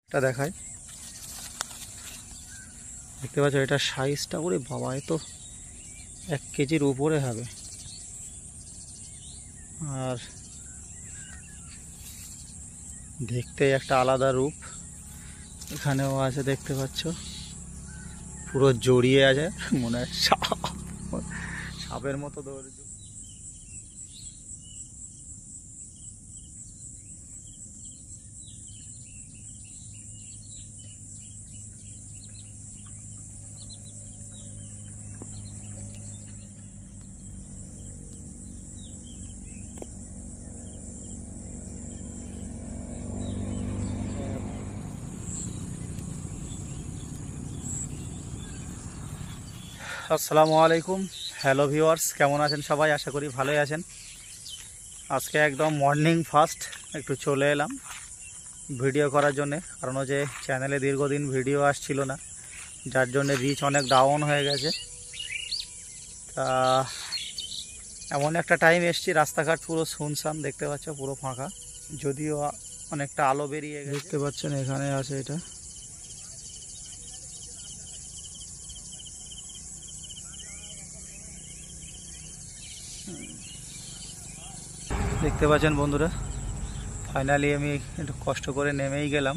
এটা দেখায়, দেখতে পাচ্ছ এটা সাইজটা করে বাবা, এ তো 1 কেজির উপরে হবে। আর দেখতে একটা আলাদা রূপ এখানেও আছে, দেখতে পাচ্ছ পুরো জড়িয়ে আছে, মনে হয় সাপের মতো দৌড়। আসসালামু আলাইকুম, হ্যালো ভিউয়ার্স, কেমন আছেন সবাই? আশা করি ভালোই আছেন। আজকে একদম মর্নিং ফার্স্ট একটু চলে এলাম ভিডিও করার জন্যে, কারণ যে চ্যানেলে দীর্ঘদিন ভিডিও আসছিল না, যার জন্য রিচ অনেক ডাউন হয়ে গেছে। তা এমন একটা টাইম এসছি, রাস্তাঘাট পুরো শুনশান, দেখতে পাচ্ছ পুরো ফাঁকা, যদিও অনেকটা আলো বেরিয়ে গেছে। দেখতে পাচ্ছেন এখানে আছে, এটা দেখতে পাচ্ছেন বন্ধুরা। ফাইনালি আমি একটু কষ্ট করে নেমেই গেলাম।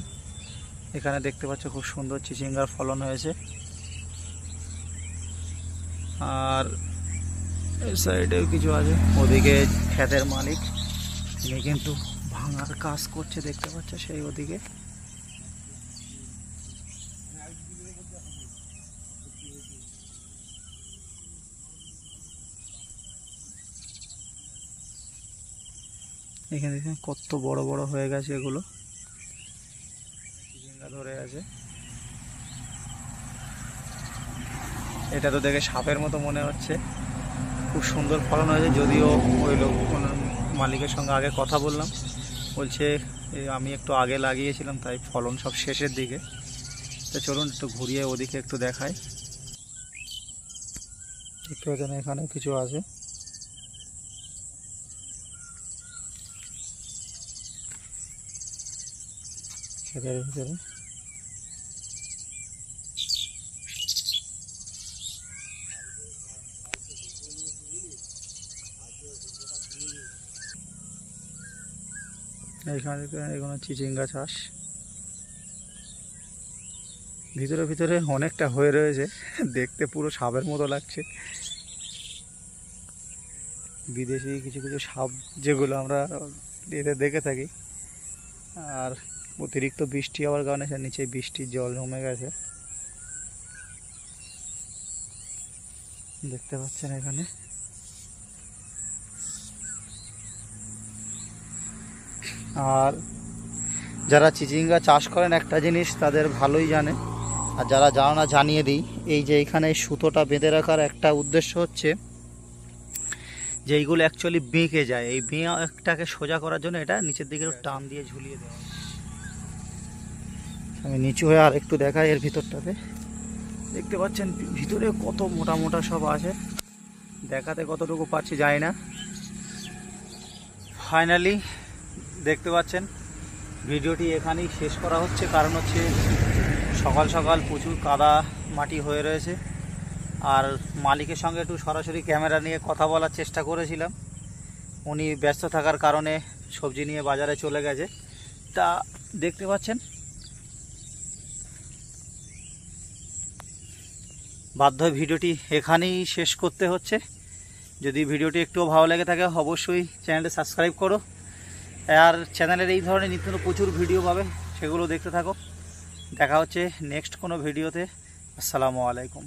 এখানে দেখতে পাচ্ছ খুব সুন্দর চিচিঙ্গার ফলন হয়েছে। আর এই সাইডেও কিছু আছে, ওদিকে ক্ষেতের মালিক তিনি কিন্তু ভাঙার কাজ করছে, দেখতে পাচ্ছ সেই ওদিকে। এখানে দেখেন কত বড় বড় হয়ে গেছে, এগুলো চিচিঙ্গা ধরে আছে। এটা তো দেখে সাপের মতো মনে হচ্ছে, খুব সুন্দর ফলন হয়েছে। যদিও ওই লোক মালিকের সঙ্গে আগে কথা বললাম, বলছে আমি একটু আগে লাগিয়েছিলাম তাই ফলন সব শেষের দিকে। তো চলুন একটু ঘুরিয়ে ওদিকে একটু দেখাই। দেখতে পাচ্ছেন এখানে কিছু আছে, ক্ষেতের ভিতরে। এখানে এখানে চিচিঙ্গা চাষ ভিতরে ভিতরে অনেকটা হয়ে রয়েছে, দেখতে পুরো সাপের মতো লাগছে। বিদেশি কিছু কিছু সাপ যেগুলো আমরা এতে দেখে থাকি। আর অতিরিক্ত বৃষ্টি হওয়ার কারণে সে নিচে বৃষ্টির জল জমে গেছে, দেখতে পাচ্ছেন এখানে। আর যারা চিচিঙ্গা চাষ করেন একটা জিনিস তাদের ভালোই জানে, আর যারা জানো না জানিয়ে দিই। এই যে এখানে সুতোটা বেঁধে রাখার একটা উদ্দেশ্য হচ্ছে যে এইগুলো অ্যাকচুয়ালি বেঁকে যায়, এই বেঁকটাকে সোজা করার জন্য এটা নিচের দিকে টান দিয়ে ঝুলিয়ে দেওয়া। আমি নিচু হয়ে আর একটু দেখাই এর ভিতরটাতে। দেখতে পাচ্ছেন ভিতরে কত মোটা মোটা সব আছে, দেখাতে কতটুকু পাচ্ছি জানি না। ফাইনালি দেখতে পাচ্ছেন ভিডিওটি এখানেই শেষ করা হচ্ছে, কারণ হচ্ছে সকাল সকাল প্রচুর কাদা মাটি হয়ে রয়েছে। আর মালিকের সঙ্গে একটু সরাসরি ক্যামেরা নিয়ে কথা বলার চেষ্টা করেছিলাম, উনি ব্যস্ত থাকার কারণে সবজি নিয়ে বাজারে চলে গেছে। তা দেখতে পাচ্ছেন বাধ্য ভিডিওটি এখানেই শেষ করতে হচ্ছে। যদি ভিডিওটি একটুও ভালো লেগে থাকে অবশ্যই চ্যানেলটি সাবস্ক্রাইব করো, আর চ্যানেলের এই ধরনের নিত্য প্রচুর ভিডিও পাবে, সেগুলো দেখতে থাকো। দেখা হচ্ছে নেক্সট কোনো ভিডিওতে। আসসালামু আলাইকুম।